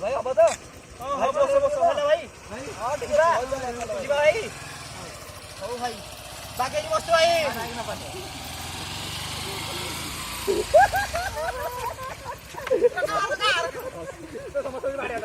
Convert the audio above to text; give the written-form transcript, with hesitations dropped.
भाई अब तो हां बस होला भाई हां देखिबा बुझिबा भाई हो भाई बाकी वस्तु भाई तो समोसा भी बाड्या